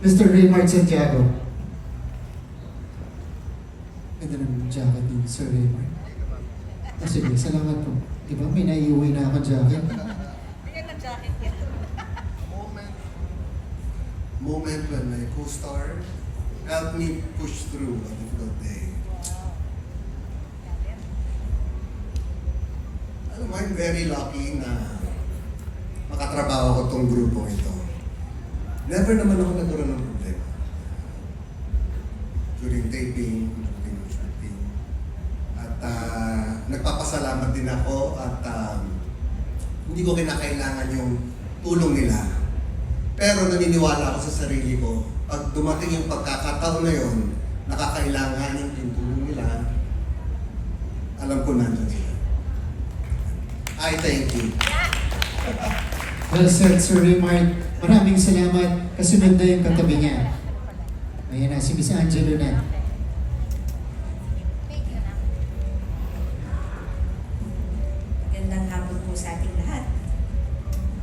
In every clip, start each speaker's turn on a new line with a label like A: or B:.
A: Mr. Raymart Santiago. Ganda ng jacket ni Sir Raymart. Sige, salamat po. Diba, may naiuwi na ako jacket.
B: Bigyan ng jacket yan.
C: Moment when my co-star helped me push through a difficult day. Alam mo, I'm very lucky na makatrabaho ko tong grupo ito. Never naman ako nagkaroon ng problema. During taping, during shooting. At nagpapasalamat din ako at hindi ko kinakailangan yung tulong nila. Pero naniniwala ako sa sarili ko, pag dumating yung pagkakataon na yun, nakakailanganin yung tulong nila, alam ko nandun sila. I thank you.
A: Well said, Sir Raymart. Maraming salamat. Kasunod na yung katabi niya. Ayan na, si Miss Angelo na.
B: Gandang hapon po sa ating lahat.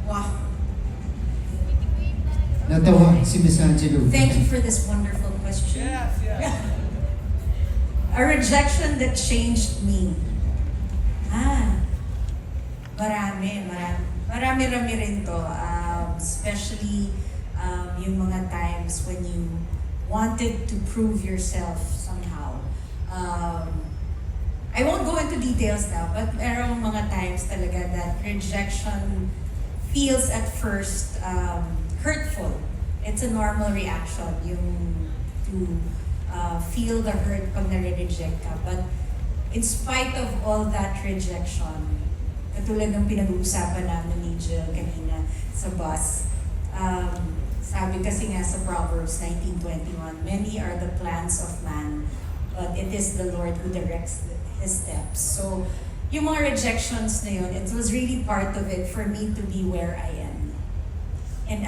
B: Wow.
A: Natawa si Miss Angelo.
B: Thank you for this wonderful question. A rejection that changed me. Marami rin to. Especially yung mga times when you wanted to prove yourself somehow. I won't go into details now, but merong mga times talaga that rejection feels at first hurtful. It's a normal reaction, yung to feel the hurt pag nare-reject ka. But in spite of all that rejection, katulad ng pinag-uusapan namin ni Jill kanina sa bus, sabi kasi nga sa Proverbs 19:21, many are the plans of man, but it is the Lord who directs his steps. So, yung mga rejections na yun, it was really part of it for me to be where I am. And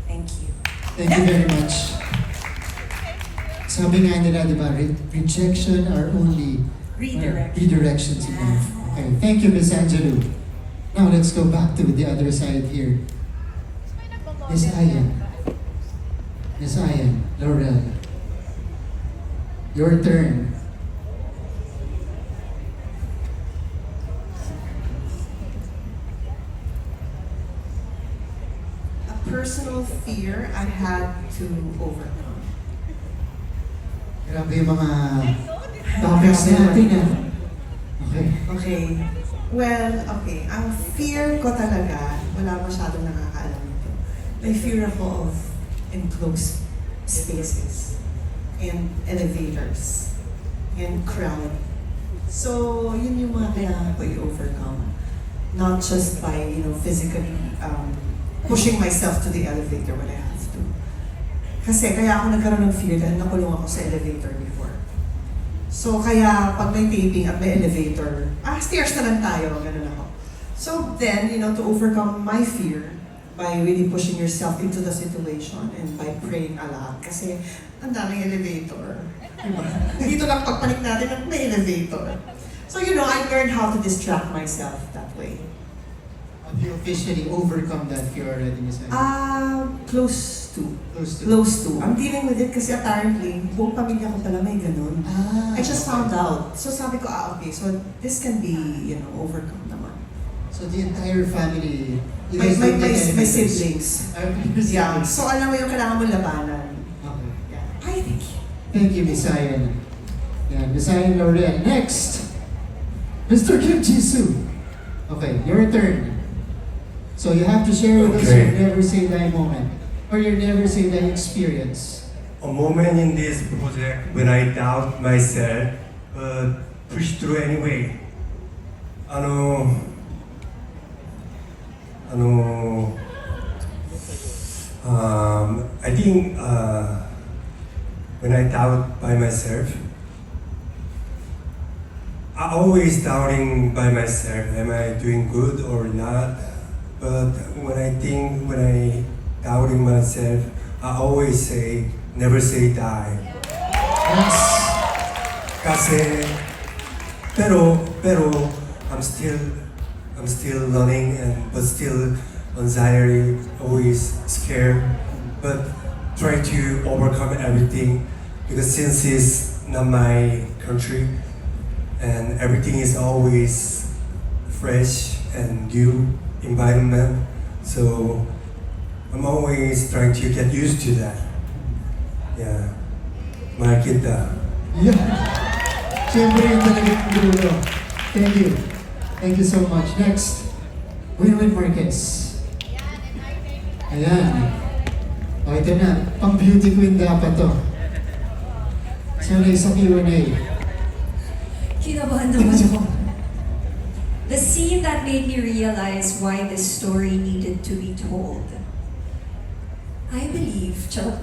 B: thank you.
A: Thank you very much. Sabi nga nila, di ba, rejection are only redirections in life. Okay, thank you, Miss Angelo. Now let's go back to the other side here. Miss Ayan. Miss Ayan, Laurel. Your turn.
D: A personal fear I had to overcome.
A: Grabe yung mga topics natin ah. Okay.
D: Okay. Well, okay. Ang fear ko talaga, wala masyadong nakakaalam nito. May fear ako of enclosed spaces, and elevators, and crowd. So, yun yung mga kailangan ko i-overcome. Not just by, physically pushing myself to the elevator when I have to. Kasi kaya ako nagkaroon ng fear dahil nakulong ako sa elevator before. So kaya pag may taping at may elevator, stairs na lang tayo, ganun ako. So then, to overcome my fear by really pushing yourself into the situation and by praying a lot. Kasi ang daming elevator. Diba? Dito lang pagpanik natin at may elevator. So I learned how to distract myself that way.
A: Have you officially overcome that fear already, Miss Ayan?
D: Close to.
A: Close to.
D: Close to. I'm dealing with it kasi apparently, buong pamilya ko pala may ganun. I just found out. So sabi ko, okay, so this can be, overcome naman.
A: So the entire family, you
D: My,
A: guys
D: my,
A: don't
D: my,
A: take
D: my
A: any
D: siblings.
A: siblings?
D: Yeah. So alam mo yung kailangan mo labanan.
A: Okay.
D: Yeah. Ay, thank you.
A: Thank you, Miss Ayan. Yeah, Miss Ayan Laurel. Next, Mr. Kim Jisoo. Okay, your turn. So you have to share with us your never say die moment or your never say die experience.
E: A moment in this project when I doubt myself, but push through anyway. I think when I doubt by myself, I always doubting by myself, am I doing good or not? But when I doubting myself, I always say, never say die.
A: Yes.
E: Kasi, pero I'm still learning but still anxiety, always scared. But try to overcome everything because since it's not my country and everything is always fresh and new environment, so I'm always trying to get used to that. Yeah, makita.
A: Yeah. Siyempre yun talaga yung dulo. Thank you. Thank you so much. Next, Winwin Marquez. Ayan. O, ito na. Pang beauty queen dapat to. Sanay sa Q&A.
B: Kinabahan naman ako. The scene that made me realize why this story needed to be told. I believe, charot.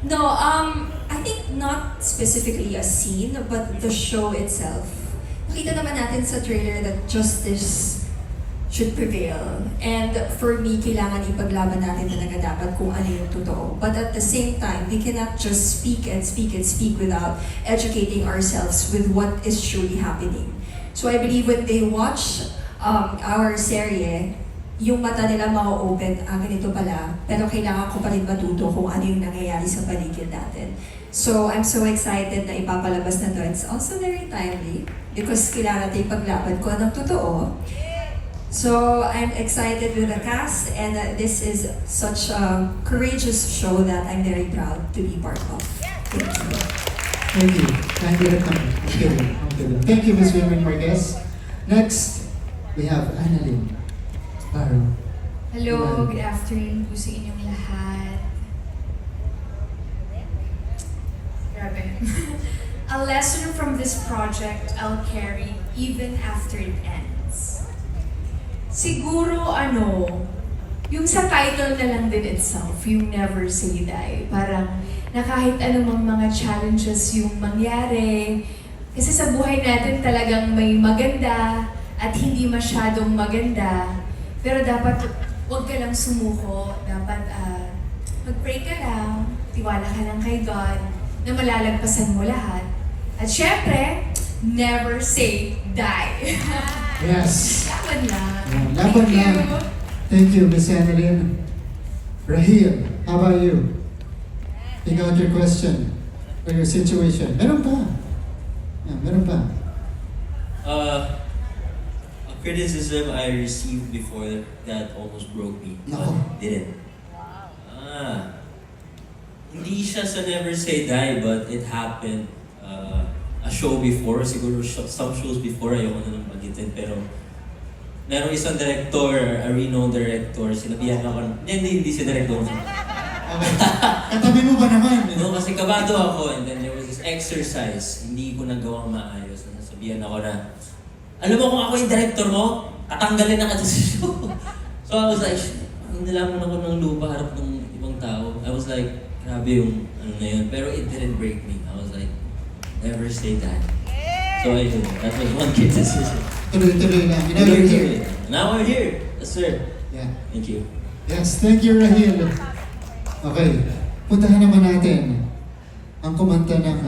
B: No, I think not specifically a scene, but the show itself. Nakita naman natin sa trailer that justice should prevail. And for me, kailangan ipaglaban natin talaga dapat kung ano yung totoo. But at the same time, we cannot just speak and speak and speak without educating ourselves with what is truly happening. So I believe when they watch our serye, yung mata nila ma-open, ganito pala, pero kailangan ko pa rin matuto kung ano yung nangyayari sa paligid natin. So I'm so excited na ipapalabas na to. It's also very timely because kailangan natin ipaglaban kung anong totoo. So I'm excited with the cast and this is such a courageous show that I'm very proud to be part of. Thank you.
A: Thank you. Thank you. I'm kidding. I'm kidding. Thank you, Ms. Winwin Marquez. Next, we have Annalyn Barrow.
F: Hello, good afternoon po sa inyong lahat. Grabe. A lesson from this project I'll carry even after it ends. Siguro yung sa title na lang din itself, yung Never Say Die. Parang na kahit anumang mga challenges yung mangyari, kasi sa buhay natin talagang may maganda at hindi masyadong maganda. Pero dapat huwag ka lang sumuko, dapat mag-pray ka lang, tiwala ka lang kay God, na malalagpasan mo lahat. At syempre, never say die.
A: Yes.
F: Laban lang.
A: Laban
F: Thank
A: lang.
F: you.
A: Thank you, Ms. Annalyn. Rahil, how about you? Pick out your question or your situation. Meron pa. Yeah, meron pa.
G: A criticism I received before that almost broke me,
A: Nako.
G: but didn't. Hindi siya sa Never Say Die, but it happened a show before, siguro some shows before, ayoko na nang magitin, pero merong isang director, a renowned director, sinabihan ako, hindi si director.
A: Okay. Katabi mo ba naman?
G: Kasi kabado ako, and then there was this exercise, hindi ko nagawang maayos, na nasabihan ako na, alam mo kung ako yung director mo, tatanggalin na kita sa show. So I was like, nilaman ako ng lupa harap ng ibang tao. I was like, grabe yung na yun. Pero it didn't break me. I was like, never say that. So I did. That was one criticism.
A: Tuloy-tuloy lang. Now you're here.
G: Now I'm here. Yes, sir.
A: Yeah.
G: Thank you.
A: Yes, thank you, Rahil. Okay, puntahan naman natin ang kumanta ng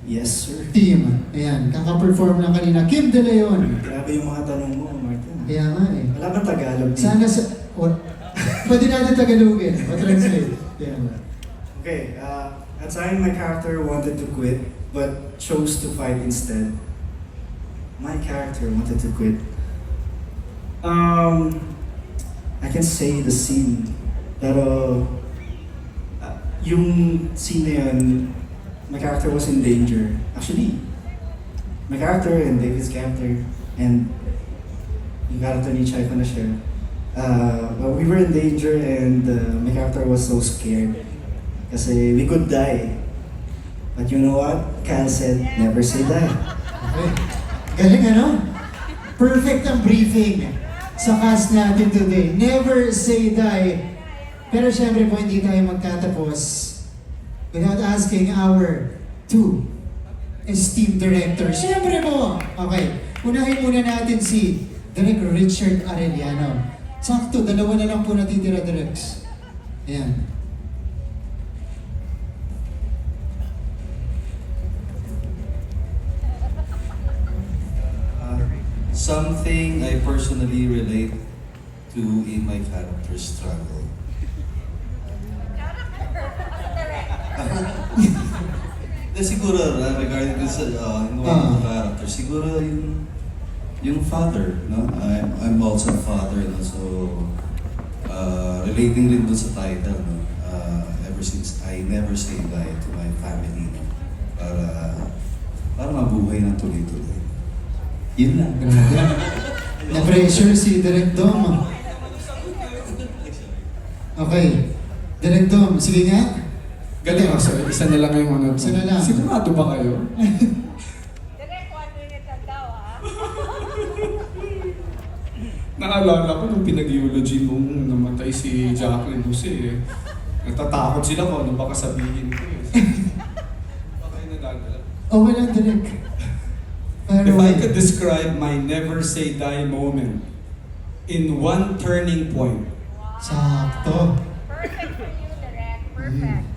H: Yes, sir.
A: team. Ayan, kaka-perform lang kanina. Kim De Leon.
H: Grabe yung mga tanong mo, Martin.
A: Kaya nga eh.
H: Wala bang Tagalog dito?
A: Sana sa... Pwede natin Tagalogin. Pa-translate. Yeah.
H: Okay, at time my character wanted to quit, but chose to fight instead. My character wanted to quit. I can say the scene, pero yung scene na yun, my character was in danger. Actually, my character and David's character and yung character ni Chai Panasher, we were in danger and my character was so scared kasi we could die. But you know what? Kyle said, never say die.
A: Okay. Galing ano? Perfect ang briefing sa cast natin today. Never say die. Pero syempre po hindi tayo magtatapos without asking our two esteemed directors. Syempre po! Okay, unahin muna natin si Direk Richard Arellano. Sakto, dalawa na lang po natitira, Directs. Ayan.
I: Something I personally relate to in my character's struggle. siguro, regarding to sa yung mga character, siguro yung father, no? I'm also a father, no? So, relating rin dun sa title, no? Ever since I never say die to my family, no? Para mabuhay ng tuloy-tuloy. Yun lang.
A: Na-pressure si Direk Dom. Okay. Direk Dom, sige nga.
J: Galing ako, sir. Isa na lang yung ano.
A: Isa na lang.
J: Sigurado ba kayo?
K: Direk, 1 minute lang daw, ha?
J: Naalala ko nung pinag-eulogy nung namatay si Jacqueline Jose. Natatakot sila kung ano baka sabihin ko eh. Baka yung nadadala.
A: Okay lang, Direk. Fire
J: If I
A: away.
J: could describe my never say die moment in one turning point,
A: Sakto.
K: Perfect for you, Direk. Perfect.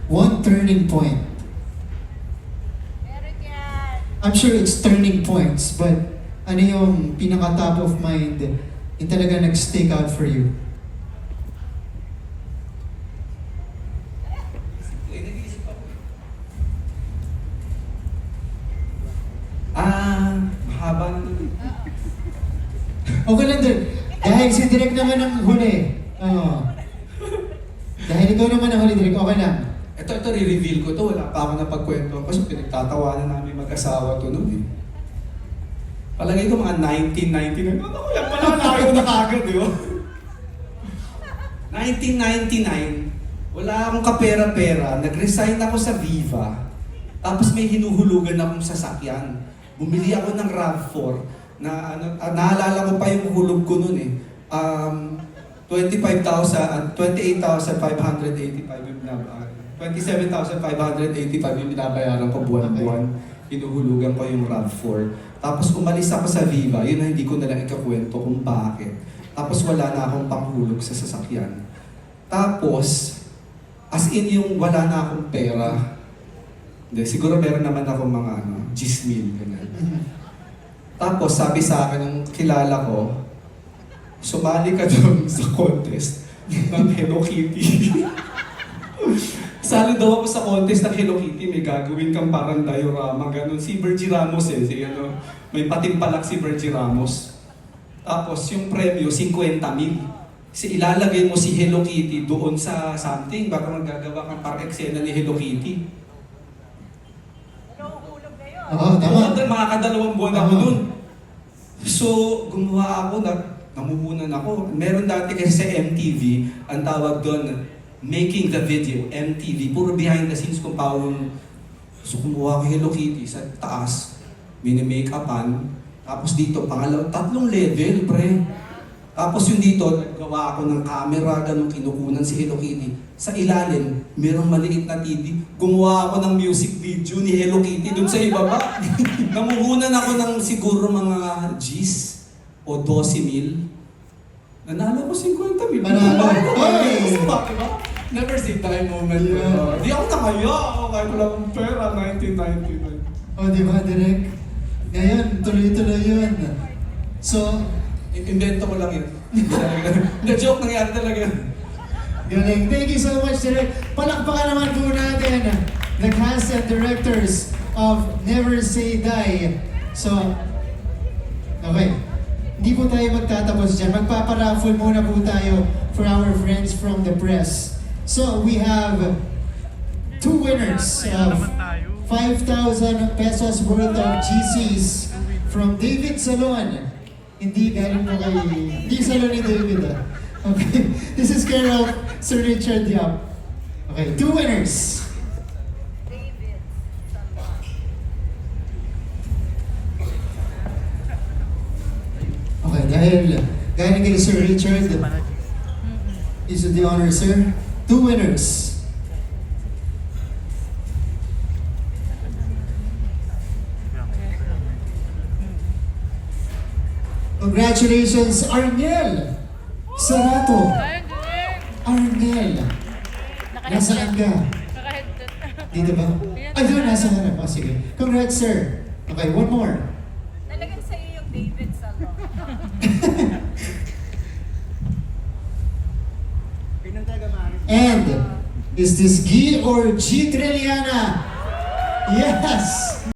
A: One turning point.
K: Meron yan.
A: I'm sure it's turning points, but ano yung pinaka top of mind yung talaga nag-stick out for you?
J: mahaba na ito.
A: Okay lang din. Dahil si Direk naman ang huli. Oo. Dahil ikaw naman ang huli, Direk, okay lang.
J: Ito re-reveal ko to. Wala pa ako napagkwento kasi pinagtatawanan namin mag-asawa to noon eh. Palagay ko mga 1999. Ano ko yan? Pala tayo na kagad, di ba? 1999, wala akong kapera-pera. Nag-resign ako sa Viva. Tapos may hinuhulugan akong sasakyan. Bumili ako ng RAV4 na naalala ko pa yung hulog ko noon eh. 28,585 yung 27,585 yung binabayaran ko buwan-buwan. Hinuhulugan ko yung RAV4. Tapos umalis ako sa Viva, yun na hindi ko na lang ikakwento kung bakit. Tapos wala na akong panghulog sa sasakyan. Tapos, as in yung wala na akong pera. Hindi, siguro meron naman ako mga Gismil, ganyan. Tapos sabi sa akin ng kilala ko, sumali ka doon sa contest ng Hello Kitty. Sali daw ako sa contest ng Hello Kitty, may gagawin kang parang diorama, ganun. Si Virgie Ramos may patimpalak si Virgie Ramos. Tapos yung premyo, 50,000. Ilalagay mo si Hello Kitty doon sa something, baka magagawa kang parang eksena ni Hello Kitty.
K: Nahuhulog na yun.
A: Oo, tama.
J: Mga kadalawang buwan ako nun. So, gumawa ako, namuhunan ako. Meron dati kasi sa MTV, ang tawag doon, making the video, MTV. Puro behind the scenes kung paano. So, kumuha ko Hello Kitty sa taas, mini-make-upan. Tapos dito, 3 level, pre. Tapos yung dito, naggawa ako ng camera, ganun kinukunan si Hello Kitty. Sa ilalim, mayroong maliit na TV. Gumawa ako ng music video ni Hello Kitty doon sa ibaba. Namuhunan ako ng siguro mga G's o 12,000. Nanalo ko 50,000.
A: Manalo.
J: Ay!
A: Ay!
J: Never say die moment.
A: Yeah.
J: Di ako nakaya. Kahit wala akong pera, 1999.
A: O, di ba, Direk? Ngayon, tuloy-tuloy yun. So,
J: Invento ko lang yun. The joke nangyari talaga.
A: galing. Thank you so much, Direk. Palakpakan naman po natin the cast and directors of Never Say Die. So, okay. Hindi po tayo magtatapos dyan. Magpaparaffle muna po tayo for our friends from the press. So, we have 2 winners of 5,000 pesos worth of GCs from David Salon. Hindi galing mo kay... Hindi salon ni David, ah. Okay. This is care of Sir Richard Yap. Okay, 2 winners.
K: David.
A: Okay, dahil galing kay Sir Richard, is the honor, sir. 2 winners. Congratulations, Arnel Sarato. Arnel. Nasaan ka? Dito ba? Ay, doon, nasa harap. Sige. Congrats, sir. Okay, one more.
K: Nalagay sa'yo yung David Salon.
A: And Is this Guy or G. Trilliana? Yes!